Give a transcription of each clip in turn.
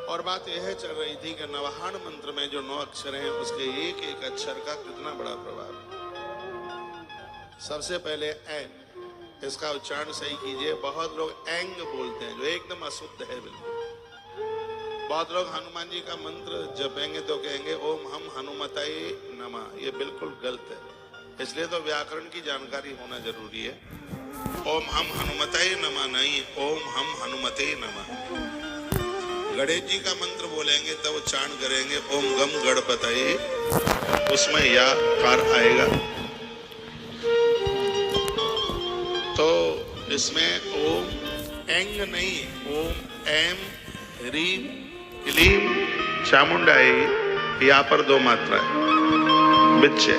और बात यह चल रही थी कि नवहान मंत्र में जो 9 अक्षर हैं उसके एक एक अक्षर का कितना बड़ा प्रभाव। सबसे पहले ऐन, इसका उच्चारण सही कीजिए। बहुत लोग एंग बोलते हैं जो एकदम अशुद्ध है बिल्कुल। बहुत लोग हनुमान जी का मंत्र जपेंगे तो कहेंगे ओम हम हनुमताय नमः, ये बिल्कुल गलत है। इसलिए तो व्याकरण की जानकारी होना जरूरी है। ओम हम हनुमताय नमः नहीं, ओम हम हनुमते नमः। गणेश जी का मंत्र बोलेंगे तब उच्चारण करेंगे ओम गम गणपतये, उसमें या कार आएगा। तो इसमें ओम एंग नहीं, ओम एम ह्रीम क्लीम चामुंडाई, यहाँ पर 2 मात्रा है बिच्छे।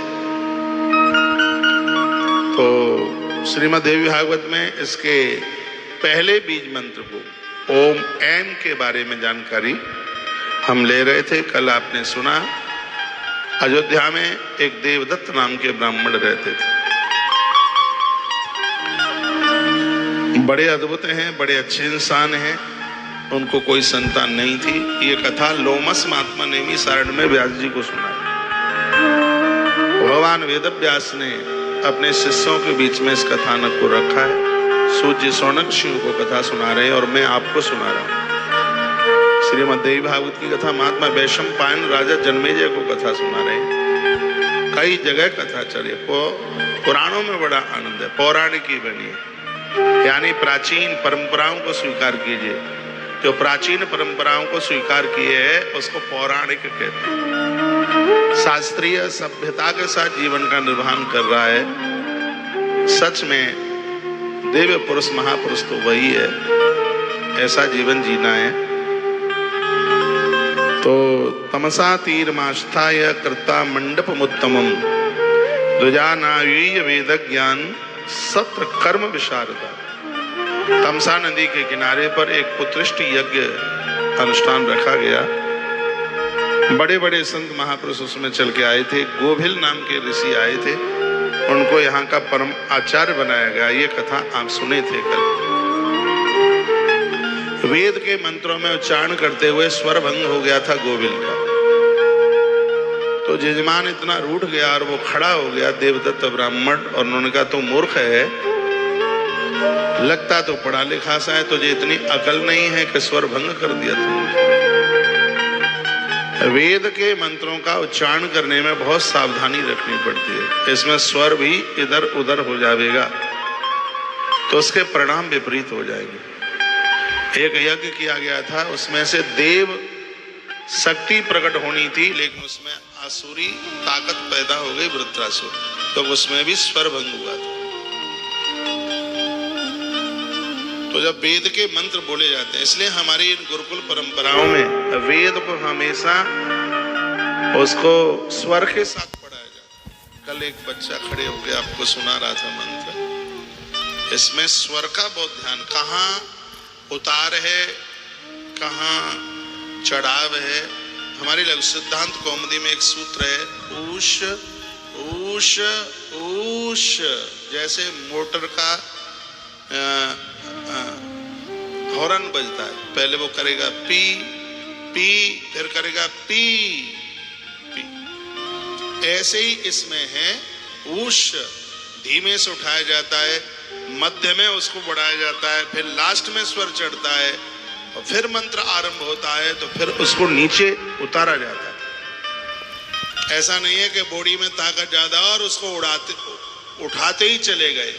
तो श्रीमद् देवी भागवत में इसके पहले बीज मंत्र को ओम एम के बारे में जानकारी हम ले रहे थे। कल आपने सुना अयोध्या में एक देवदत्त नाम के ब्राह्मण रहते थे। बड़े अद्भुत हैं, बड़े अच्छे इंसान हैं। उनको कोई संतान नहीं थी। ये कथा लोमस महात्मा नेमी सारण में व्यास जी को सुनाई। भगवान वेदव्यास ने अपने शिष्यों के बीच में इस कथानक को रखा है। सूर्य सौनक शिव को कथा सुना रहे हैं और मैं आपको सुना रहा हूँ। श्रीमद् देवी भागवत की कथा महात्मा वैशंपायन राजा जन्मेजय को कथा सुना रहे हैं। कई जगह कथा चले। पुराणों में बड़ा आनंद है। पौराणिक की बनी है, यानी प्राचीन परंपराओं को स्वीकार कीजिए। जो प्राचीन परंपराओं को स्वीकार किए है उसको पौराणिक कहते हैं। शास्त्रीय सभ्यता के साथ जीवन का निर्वहन कर रहा है। सच में देव पुरुष महापुरुष तो वही है। ऐसा जीवन जीना है। तो तमसा तीरमास्थाय कर्ता मंडपमुत्तमम् द्विजानावीय वेद ज्ञान सत्र कर्म विशारदा। तमसा नदी के किनारे पर एक पुत्रिष्ट यज्ञ अनुष्ठान रखा गया। बड़े बड़े संत महापुरुष उसमें चल के आए थे। गोभिल नाम के ऋषि आए थे। उनको यहाँ का परम आचार्य बनाया गया। ये कथा आप सुने थे कल। वेद के मंत्रों में उच्चारण करते हुए स्वर भंग हो गया था गोविल का। तो जजमान इतना रूठ गया और वो खड़ा हो गया देवदत्त ब्राह्मण, और उन्होंने कहा तू मूर्ख है, लगता तो पढ़ा लिखा सा है, तुझे इतनी अकल नहीं है कि स्वर भंग कर दिया तुमने। वेद के मंत्रों का उच्चारण करने में बहुत सावधानी रखनी पड़ती है। इसमें स्वर भी इधर उधर हो जाएगा तो उसके परिणाम विपरीत हो जाएंगे। एक यज्ञ किया गया था, उसमें से देव शक्ति प्रकट होनी थी, लेकिन उसमें आसुरी ताकत पैदा हो गई, वृत्रासुर। तो उसमें भी स्वर भंग हुआ था। तो जब वेद के मंत्र बोले जाते हैं, इसलिए हमारी गुरुकुल परंपराओं में वेद को हमेशा उसको स्वर के साथ पढ़ाया जाता है। कल एक बच्चा खड़े हो गया, आपको सुना रहा था मंत्र। इसमें स्वर का बहुत ध्यान, कहाँ उतार है, कहाँ चढ़ाव है। हमारी लघु सिद्धांत कौमुदी में एक सूत्र है, ऊष ऊष ऊष। जैसे मोटर का हॉर्न बजता है, पहले वो करेगा पी पी, फिर करेगा पी पी। ऐसे ही इसमें है, ऊष धीमे से उठाया जाता है, मध्य में उसको बढ़ाया जाता है, फिर लास्ट में स्वर चढ़ता है और फिर मंत्र आरंभ होता है तो फिर उसको नीचे उतारा जाता है। ऐसा नहीं है कि बॉडी में ताकत ज्यादा और उसको उठाते ही चले गए,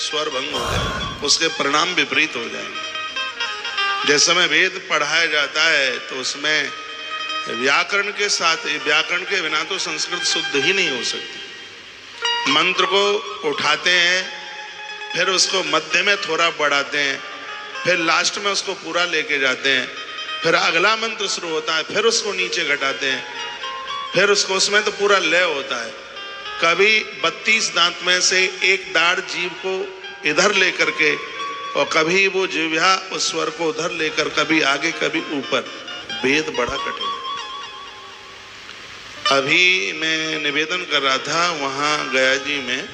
स्वर भंग हो गए, उसके परिणाम विपरीत हो जाएंगे। जिस समय वेद पढ़ाया जाता है तो उसमें व्याकरण के साथ, व्याकरण के बिना तो संस्कृत शुद्ध ही नहीं हो सकती। मंत्र को उठाते हैं, फिर उसको मध्य में थोड़ा बढ़ाते हैं, फिर लास्ट में उसको पूरा लेके जाते हैं, फिर अगला मंत्र शुरू होता है, फिर उसको नीचे घटाते हैं, फिर उसको, उसमें तो पूरा लय होता है। कभी 32 दांत में से एक दाढ़ जीभ को इधर लेकर के, और कभी वो जिह्वा उस स्वर को उधर लेकर, कभी आगे कभी ऊपर। वेद बड़ा कठिन है। अभी मैं निवेदन कर रहा था वहां गया जी में,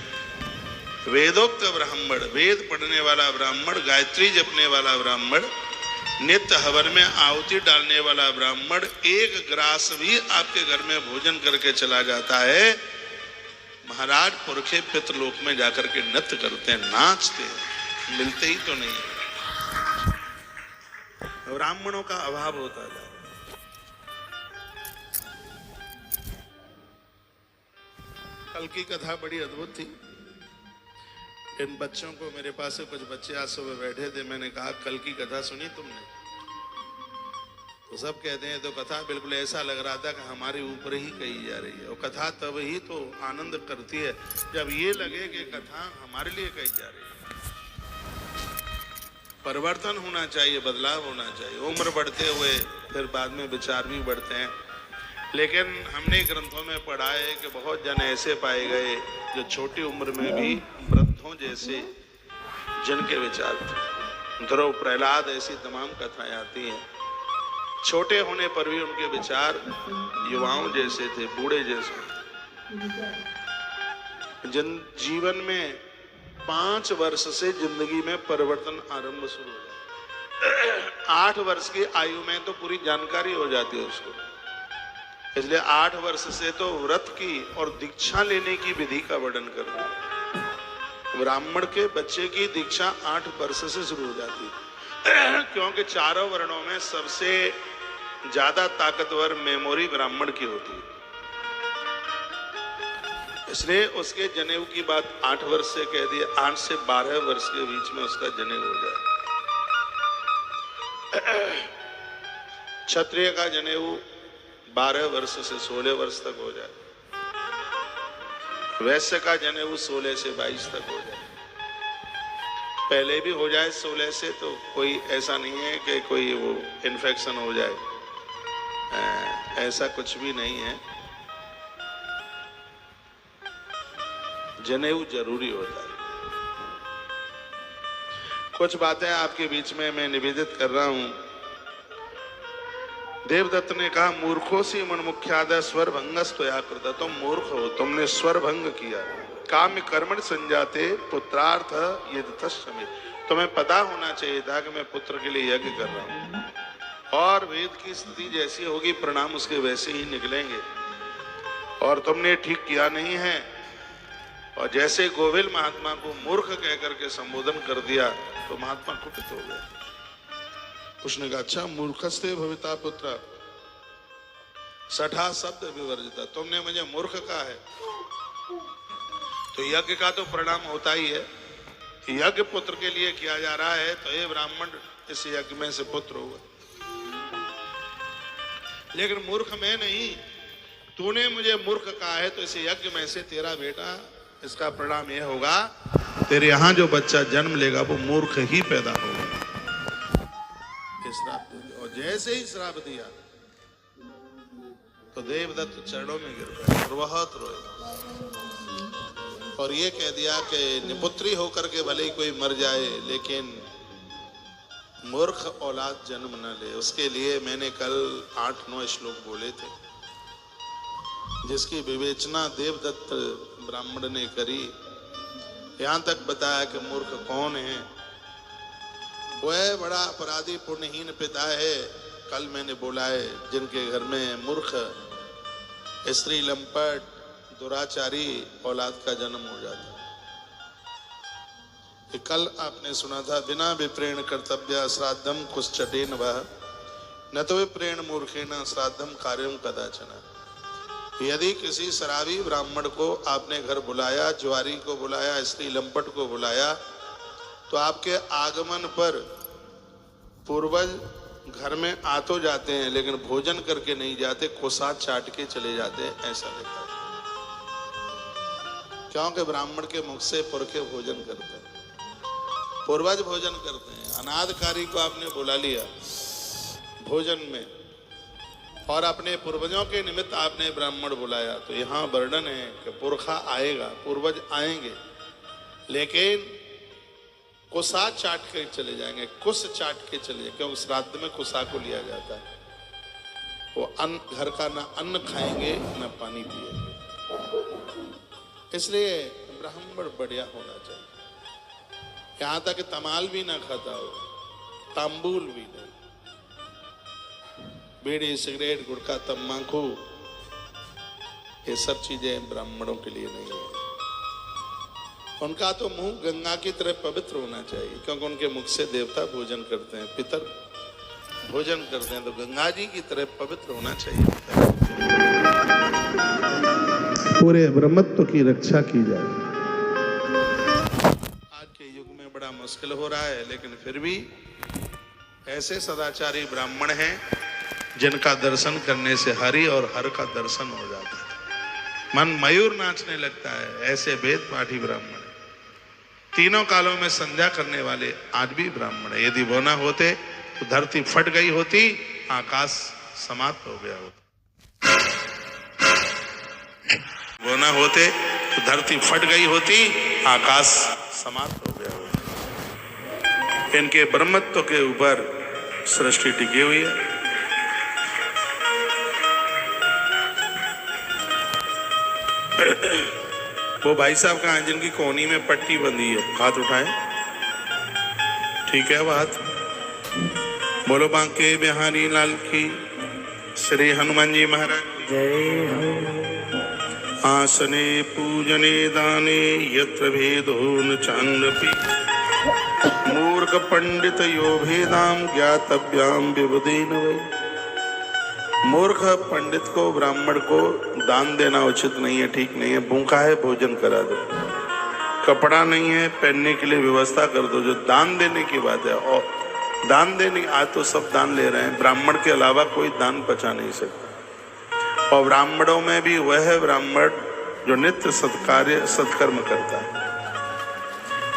वेदोक्त ब्राह्मण, वेद पढ़ने वाला ब्राह्मण, गायत्री जपने वाला ब्राह्मण नित्य हवन में आहुति डालने वाला ब्राह्मण एक ग्रास भी आपके घर में भोजन करके चला जाता है, महाराज पुरखे पितृलोक में जाकर के नृत्य करते हैं, नाचते हैं, मिलते ही तो नहीं है। ब्राह्मणों का अभाव होता है। कल की कथा बड़ी अद्भुत थी। इन बच्चों को, मेरे पास से कुछ बच्चे आज सुबह बैठे थे, मैंने कहा कल की कथा सुनी तुमने? तो सब कहते हैं तो कथा बिल्कुल ऐसा लग रहा था कि हमारे ऊपर ही कही जा रही है। और कथा तब ही तो आनंद करती है जब ये लगे कि कथा हमारे लिए कही जा रही है। परिवर्तन होना चाहिए, बदलाव होना चाहिए। उम्र बढ़ते हुए फिर बाद में विचार भी बढ़ते हैं, लेकिन हमने ग्रंथों में पढ़ा है कि बहुत जन ऐसे पाए गए जो छोटी उम्र में भी वृद्धों जैसे जिनके विचार थे। ध्रुव, प्रहलाद, ऐसी तमाम कथाएं आती हैं। छोटे होने पर भी उनके विचार युवाओं जैसे थे, बूढ़े जैसे। जन जीवन में 5 वर्ष से जिंदगी में परिवर्तन आरंभ शुरू हो जाता है। 8 वर्ष की आयु में तो पूरी जानकारी हो जाती है उसको। इसलिए 8 वर्ष से तो व्रत की और दीक्षा लेने की विधि का वर्णन कर रहे हैं। ब्राह्मण के बच्चे की दीक्षा 8 वर्ष से शुरू हो जाती है, क्योंकि चारों वर्णों में सबसे ज्यादा ताकतवर मेमोरी ब्राह्मण की होती है। इसलिए उसके जनेऊ की बात 8 वर्ष से कह दी। 8 से 12 वर्ष के बीच में उसका जनेऊ हो जाए। क्षत्रिय का जनेऊ 12 वर्ष से 16 वर्ष तक हो जाए। वैश्य का जनेऊ 16 से 22 तक हो जाए। पहले भी हो जाए 16 से तो कोई ऐसा नहीं है कि कोई वो इन्फेक्शन हो जाए, ऐसा कुछ भी नहीं है। जनेऊ जरूरी होता है। कुछ बातें आपके बीच में मैं निवेदित कर रहा हूं। देवदत्त ने कहा, मूर्खों से मन मुख्यादय स्वर भंगस्तया कृता। तुम मूर्ख हो, तुमने स्वर भंग किया। काम्य कर्मण संजाते पुत्रार्थ यदि। तुम्हें पता होना चाहिए था कि मैं पुत्र के लिए यज्ञ कर रहा हूं, और वेद की स्थिति जैसी होगी परिणाम उसके वैसे ही निकलेंगे। और तुमने ठीक किया नहीं है। और जैसे गोविल महात्मा को मूर्ख कहकर के संबोधन कर दिया तो महात्मा कुपित हो गए। उसने कहा, अच्छा मूर्खस्ते भविता पुत्र सठा शब्द विवर्जिता। तुमने मुझे मूर्ख कहा है, तो यज्ञ का तो परिणाम होता ही है। यज्ञ पुत्र के लिए किया जा रहा है, तो ये ब्राह्मण इस यज्ञ में से पुत्र होगा। लेकिन मूर्ख मैं नहीं, तूने मुझे मूर्ख कहा है, तो इस यज्ञ में से तेरा बेटा, इसका परिणाम यह होगा, तेरे यहां जो बच्चा जन्म लेगा वो मूर्ख ही पैदा होगा। श्राप दे दिया। और जैसे ही श्राप दिया तो देवदत्त चरणों में गिर गए और बहुत रोए, और ये कह दिया कि निपुत्री होकर के भले ही कोई मर जाए, लेकिन मूर्ख औलाद जन्म न ले। उसके लिए मैंने कल 8-9 श्लोक बोले थे, जिसकी विवेचना देवदत्त ब्राह्मण ने करी। यहां तक बताया कि मूर्ख कौन है। वह बड़ा अपराधी पुण्यहीन पिता है। कल मैंने बोला है, जिनके घर में मूर्ख, स्त्री लंपट, दुराचारी औलाद का जन्म हो जाता है। कल आपने सुना था, बिना विप्रेण कर्तव्य श्राद्धम कुश्चटेन वह न तो विप्रेण मूर्खेण श्राद्धम कार्यम कदाचन। यदि किसी शराबी ब्राह्मण को आपने घर बुलाया, ज्वारी को बुलाया, स्त्री लंपट को बुलाया, तो आपके आगमन पर पूर्वज घर में आ तो जाते हैं, लेकिन भोजन करके नहीं जाते, कोसा चाट के चले जाते हैं। ऐसा लिखा है, क्योंकि ब्राह्मण के मुख से पुरखे भोजन करते हैं, पूर्वज भोजन करते हैं। अनादकारी को आपने बुला लिया भोजन में, और अपने पूर्वजों के निमित्त आपने ब्राह्मण बुलाया, तो यहाँ वर्णन है कि पुरखा आएगा, पूर्वज आएंगे, लेकिन कुसा चाट के चले जाएंगे, कुस चाट के चले जाएंगे, क्योंकि श्राद्ध में कुसा को लिया जाता है। वो अन्न, घर का ना अन्न खाएंगे ना पानी पिएंगे। इसलिए ब्राह्मण बढ़िया होना चाहिए। यहाँ तक तमाल भी ना खाता हो, तांबूल भी नहीं। बीड़ी, सिगरेट, गुटखा, तम्बाकू, ये सब चीजें ब्राह्मणों के लिए नहीं है। उनका तो मुंह गंगा की तरह पवित्र होना चाहिए, क्योंकि उनके मुख से देवता भोजन करते हैं, पितर भोजन करते हैं, तो गंगा जी की तरह पवित्र होना चाहिए। पूरे ब्रह्मत्व की रक्षा की जाए। आज के युग में बड़ा मुश्किल हो रहा है, लेकिन फिर भी ऐसे सदाचारी ब्राह्मण हैं जिनका दर्शन करने से हरि और हर का दर्शन हो जाता है, मन मयूर नाचने लगता है। ऐसे वेद पाठी ब्राह्मण, तीनों कालों में संध्या करने वाले आज भी ब्राह्मण है। यदि वो ना होते तो धरती फट गई होती, आकाश समाप्त हो गया होता। वो ना होते तो धरती फट गई होती, आकाश समाप्त हो गया होता। इनके ब्रह्मत्व के ऊपर सृष्टि टिकी हुई है। वो भाई साहब कहाँ, जिनकी कोहनी में पट्टी बंधी है, हाथ उठाएं। ठीक है, बात बोलो। बांके बिहारी लाल की, श्री हनुमान जी महाराज जय हो। आसने पूजने दाने यत्र भेदो न चान्यपि, मूर्ख पंडित यो भेदाम ज्ञातव्याम विबुधेन वै। मूर्ख पंडित को, ब्राह्मण को दान देना उचित नहीं है, ठीक नहीं है। भूखा है, भोजन करा दो। कपड़ा नहीं है, पहनने के लिए व्यवस्था कर दो। जो दान देने की बात है, और दान देने, आज तो सब दान ले रहे हैं, ब्राह्मण के अलावा कोई दान पचा नहीं सकता। और ब्राह्मणों में भी वह ब्राह्मण जो नित्य सत्कार्य सत्कर्म करता है।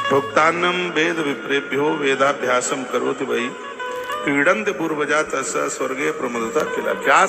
भुक्तान्नम वेद विप्रेभ्यो वेदाभ्यासम करोति वै, क्रीडन्ति पूर्वजा तस्य स्वर्गे प्रमोदता किला। क्या